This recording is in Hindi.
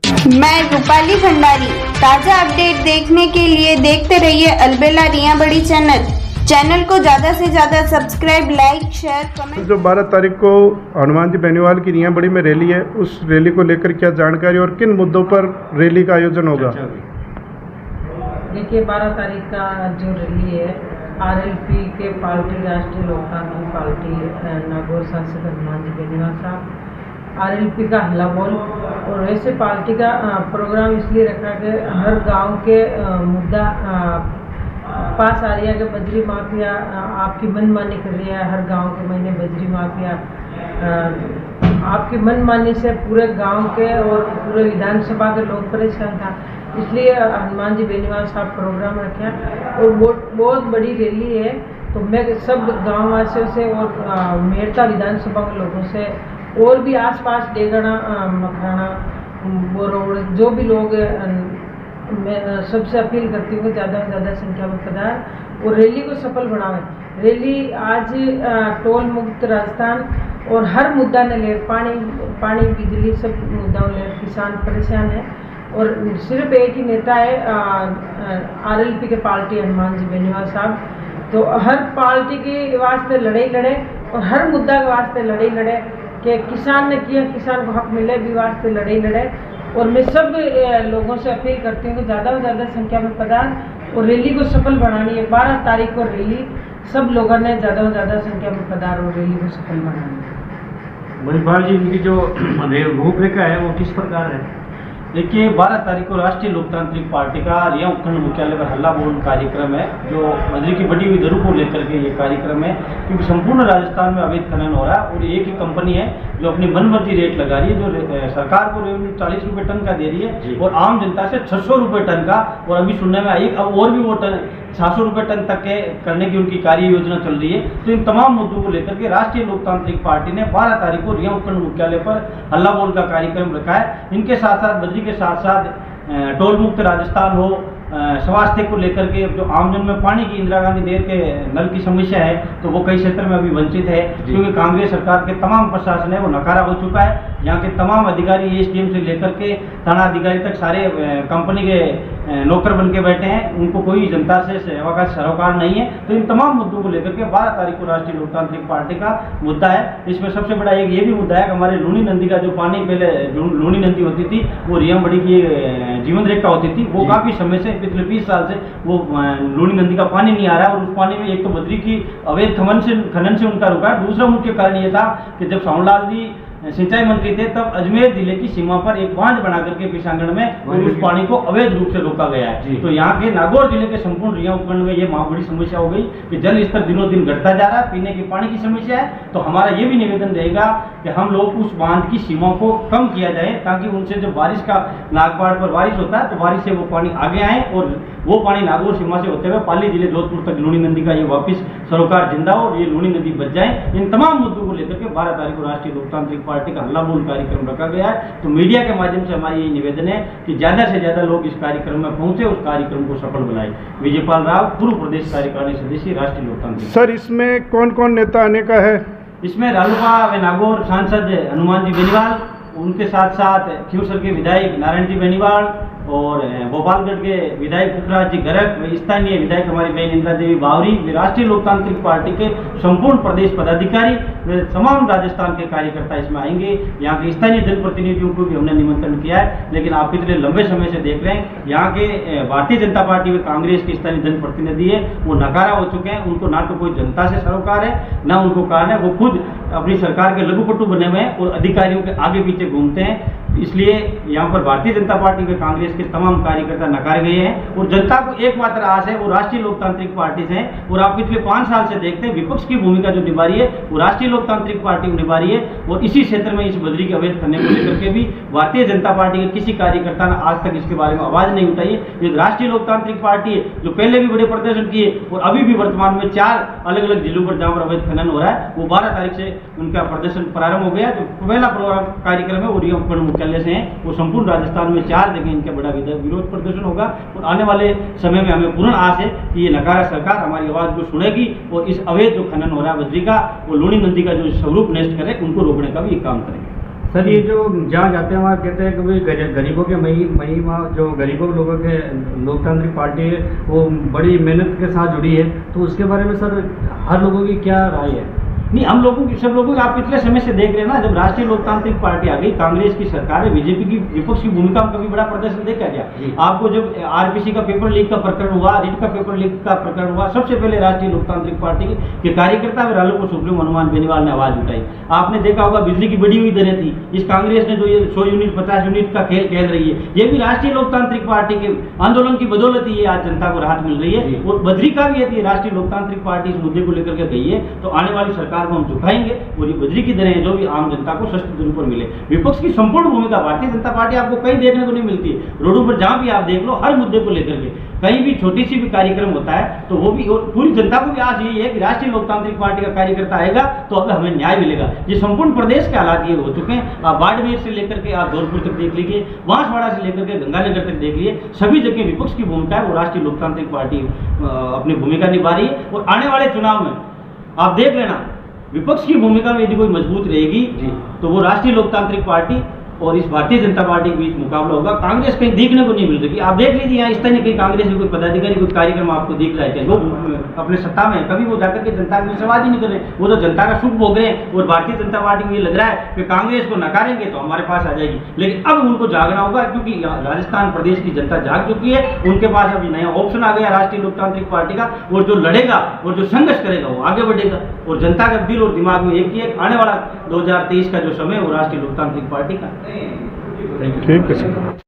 मैं रूपाली भंडारी। ताज़ा अपडेट देखने के लिए देखते रहिए अलबेला रिया बड़ी चैनल को ज़्यादा से ज़्यादा सब्सक्राइब, लाइक, शेयर, कमेंट। जो 12 तारीख को हनुमान जी बेनीवाल की रिया बड़ी में रैली है, उस रैली को लेकर क्या जानकारी और किन मुद्दों पर रैली का आयोजन होगा? देखिए, 12 तारीख का जो रैली है आरएलपी के पार्टी राष्ट्रीय लोकतांत्रिक पार्टी नागौर सांसद हनुमान जी बेनीवाल साहब, आरएलपी का हल्ला बोल। और वैसे पार्टी का प्रोग्राम इसलिए रखा कि हर गांव के मुद्दा पास आ रही है कि बजरी माफिया आपकी मनमानी कर रही है। हर गांव के महीने बजरी माफिया आपकी मनमानी से पूरे गांव के और पूरे विधानसभा के लोग परेशान था, इसलिए हनुमान जी बेनीवाल साहब प्रोग्राम रखे और बहुत बड़ी रैली है। तो मैं सब गाँव वासियों से और मेरता विधानसभा के लोगों से और भी आसपास डेगड़ा, मखराना, बोरोड़ जो भी लोग मैं सबसे अपील करती हूँ कि ज़्यादा से ज़्यादा संख्या में पधार और रैली को सफल बनावें। रैली आज टोल मुक्त राजस्थान और हर मुद्दा ने ले, पानी बिजली सब मुद्दाओं ले किसान परेशान है और सिर्फ एक ही नेता है आरएलपी के पार्टी हनुमान जी बेनीवाल साहब। तो हर पार्टी के वास्ते लड़ाई लड़े और हर मुद्दा के वास्ते लड़ाई लड़े कि किसान ने किया, किसान को हक मिले भी वास्ते लड़ाई लड़े। और मैं सब लोगों से अपील करती हूँ कि ज़्यादा से ज़्यादा संख्या में पधार और रैली को सफल बनानी है। 12 तारीख को रैली सब लोगों ने ज़्यादा से ज़्यादा संख्या में पधार और रैली को सफल बनानी है। मणिपाल जी, इनकी जो रूपरेखा है वो किस प्रकार है? देखिए, 12 तारीख को राष्ट्रीय लोकतांत्रिक पार्टी का रिया उपखंड मुख्यालय पर हल्ला बोल कार्यक्रम है, जो बजरी की बढ़ी हुई दरों को लेकर के ये कार्यक्रम है। क्योंकि संपूर्ण राजस्थान में अवैध खनन हो रहा है और एक ही कंपनी है जो अपनी मनमर्जी रेट लगा रही है, जो सरकार को रेवेन्यू 40 रुपये टन का दे रही है और आम जनता से 600 रुपये टन का। और अभी सुनने में आई अब और भी वो टन 700 रुपये टन तक के करने की उनकी कार्य योजना चल रही है। तो इन तमाम मुद्दों को लेकर के राष्ट्रीय लोकतांत्रिक पार्टी ने 12 तारीख को रिया उपखंड मुख्यालय पर हल्ला बोल का कार्यक्रम रखा है। इनके साथ साथ बजरी के साथ साथ टोल मुक्त राजस्थान हो, स्वास्थ्य को लेकर के जो आमजन में पानी की इंदिरा गांधी नहर के नल की समस्या है तो वो कई क्षेत्र में अभी वंचित है, क्योंकि कांग्रेस सरकार के तमाम प्रशासन है वो नकारा हो चुका है। यहाँ के तमाम अधिकारी एसडीएम से लेकर के थाना अधिकारी तक सारे कंपनी के नौकर बन के बैठे हैं, उनको कोई जनता से सेवा का सरोकार नहीं है। तो इन तमाम मुद्दों को लेकर के 12 तारीख को राष्ट्रीय लोकतांत्रिक पार्टी का मुद्दा है। इसमें सबसे बड़ा एक ये भी मुद्दा है कि हमारे लूनी नदी का जो पानी पहले लूनी नदी होती थी वो रिया बड़ी की जीवन रेखा होती थी, वो काफ़ी समय से पिछले 20 साल से वो लूनी नदी का पानी नहीं आ रहा है। और उस पानी में एक तो बजरी की अवैध खनन से उनका रुका है। दूसरा मुख्य कारण ये था कि जब सावनलाल जी सिंचाई मंत्री थे तब अजमेर जिले की सीमा पर एक बांध बना करके पिशांगण में उस पानी को अवैध रूप से रोका गया है। तो यहाँ के नागौर जिले के संपूर्ण रिया उपखंड में ये बड़ी समस्या हो गई कि जल स्तर दिनों दिन घटता जा रहा है, पीने के पानी की समस्या है। तो हमारा ये भी निवेदन रहेगा कि हम लोग उस बांध की सीमा को कम किया जाए, ताकि उनसे जब बारिश का नागपाड़ पर बारिश होता है तो बारिश से वो पानी आगे आए और वो पानी नागौर सीमा से होते हुए पाली जिले जोधपुर तक लूनी नदी का ये वापिस सरोकार जिंदा हो और ये लूनी नदी बच जाए। इन तमाम मुद्दों को लेकर के 12 तारीख को राष्ट्रीय लोकतांत्रिक पार्टी का हल्ला बोल कार्यक्रम रखा गया है। तो मीडिया के माध्यम से हमारी ये निवेदन है कि ज्यादा से ज्यादा लोग इस कार्यक्रम में पहुंचे, उस कार्यक्रम को सफल बनाए। विजयपाल राव, पूर्व प्रदेश कार्यकारिणी सदस्य, राष्ट्रीय लोकतांत्रिक। सर, इसमें कौन कौन नेता आने का है? इसमें रालोपा व नागौर सांसद हनुमान जी बेनीवाल, उनके साथ साथ खीवसर के विधायक नारायण जी बेनीवाल और भोपालगढ़ के विधायक पुखराज जी गर्ग, स्थानीय विधायक हमारी बहन इंदिरा देवी बावरी, राष्ट्रीय लोकतांत्रिक पार्टी के संपूर्ण प्रदेश पदाधिकारी, तमाम राजस्थान के कार्यकर्ता इसमें आएंगे। यहाँ के स्थानीय जनप्रतिनिधियों को भी हमने निमंत्रण किया है, लेकिन आप पिछले लंबे समय से देख रहे हैं यहाँ के भारतीय जनता पार्टी व कांग्रेस के स्थानीय जनप्रतिनिधि है वो नकारा हो चुके हैं। उनको ना तो कोई जनता से सरोकार है, ना उनको कारण है। वो खुद अपनी सरकार के लघुपटु बने हुए हैं और अधिकारियों के आगे पीछे घूमते हैं। इसलिए यहाँ पर भारतीय जनता पार्टी व कांग्रेस के तमाम कार्यकर्ता नकारे गए हैं और जनता को एकमात्र आस है वो राष्ट्रीय लोकतांत्रिक पार्टी से है। और आप पिछले 5 साल से देखते हैं विपक्ष की भूमिका जो निभा रही है वो राष्ट्रीय लोकतांत्रिक पार्टी निभा रही है। और इसी क्षेत्र में इस बजरी के अवैध खनन को लेकर के भी भारतीय जनता पार्टी के किसी कार्यकर्ता ने आज तक इसके बारे में आवाज नहीं उठाई है। ये राष्ट्रीय लोकतांत्रिक पार्टी है जो पहले भी बड़े प्रदर्शन किए और अभी भी वर्तमान में 4 अलग अलग जिलों पर जहाँ पर अवैध खनन हो रहा है वो 12 तारीख से उनका प्रदर्शन प्रारंभ हो गया। जो पहला कार्यक्रम है वो रिया उपखंड मुख्यालय से है, वो संपूर्ण राजस्थान में 4 जगह इनका बड़ा विरोध प्रदर्शन होगा। और आने वाले समय में हमें पूर्ण आस है कि ये नकारा सरकार हमारी आवाज को सुनेगी और इस अवैध जो खनन हो रहा है बजरी का वो लूनी नदी का जो स्वरूप नष्ट करे उनको रोकने का भी काम करेंगे। सर ये जो जहाँ जाते हैं वहाँ कहते हैं कि भाई गरीबों के महिमा जो गरीबों लोगों के लोकतांत्रिक पार्टी है वो बड़ी मेहनत के साथ जुड़ी है, तो उसके बारे में सर हर लोगों की क्या राय है? नहीं, हम लोगों की सब लोगों आप पिछले समय से देख रहे हैं ना, जब राष्ट्रीय लोकतांत्रिक पार्टी आ गई, कांग्रेस की सरकार है, बीजेपी की विपक्ष की भूमिका में कभी बड़ा प्रदर्शन देखा गया? आपको जब आरपीसी का पेपर लीक का प्रकरण हुआ, रिट का पेपर लीक का प्रकरण हुआ, सबसे पहले राष्ट्रीय लोकतांत्रिक पार्टी के कार्यकर्ता व रालों को सुप्रीम हनुमान बेनीवाल ने आवाज उठाई। आपने देखा होगा बिजली की बढ़ी हुई दरें थी, इस कांग्रेस ने जो ये 100 यूनिट 50 यूनिट का खेल खेल रही है, ये भी राष्ट्रीय लोकतांत्रिक पार्टी के आंदोलन की बदौलत ही आज जनता को राहत मिल रही है। और बद्री का भी यदि राष्ट्रीय लोकतांत्रिक पार्टी इस मुद्दे को लेकर के गई है तो आने वाली सरकार को हम झुकाएंगे और ये बजरी की दरें जो भी आम जनता को सस्ती दरों पर मिले। विपक्ष की संपूर्ण भूमिका भारतीय जनता पार्टी आपको कहीं देखने को नहीं मिलती है। रोडों पर जहां भी आप देख लो, हर मुद्दे को लेकर के कहीं भी छोटी सी भी कार्यक्रम होता है तो वो भी, और पूरी जनता को भी आज यही है कि राष्ट्रीय लोकतांत्रिक पार्टी का कार्यकर्ता आएगा तो अब हमें न्याय मिलेगा। ये संपूर्ण प्रदेश के हालात ये हो चुके हैं। आप बाड़मेर से लेकर के आप धौलपुर तक देख लीजिए, बांसवाड़ा से लेकर के गंगानगर तक देख लीजिए, सभी जगह विपक्ष की भूमिका है वो राष्ट्रीय लोकतांत्रिक पार्टी अपनी भूमिका निभा रही है। और आने वाले चुनाव में आप देख लेना, विपक्ष की भूमिका में यदि कोई मजबूत रहेगी तो वो राष्ट्रीय लोकतांत्रिक पार्टी और इस भारतीय जनता पार्टी के बीच मुकाबला होगा। कांग्रेस कहीं देखने को नहीं मिल रही। आप देख लीजिए यहाँ इस तरह कहीं कांग्रेस के कोई पदाधिकारी कोई कार्यक्रम आपको दिख रहा है, वो अपने सत्ता में कभी वो जाकर के जनता के संवाद ही नहीं कर रहे, वो तो जनता का सुख भोग रहे हैं। और भारतीय जनता पार्टी को ये लग रहा है कि कांग्रेस को नकारेंगे तो हमारे पास आ जाएगी, लेकिन अब उनको जागना होगा क्योंकि राजस्थान प्रदेश की जनता जाग चुकी है। उनके पास अभी नया ऑप्शन आ गया राष्ट्रीय लोकतांत्रिक पार्टी का, और जो लड़ेगा और जो संघर्ष करेगा वो आगे बढ़ेगा। और जनता का दिल और दिमाग में एक ही है, आने वाला 2023 का जो समय वो राष्ट्रीय लोकतांत्रिक पार्टी का। ठीक है सर।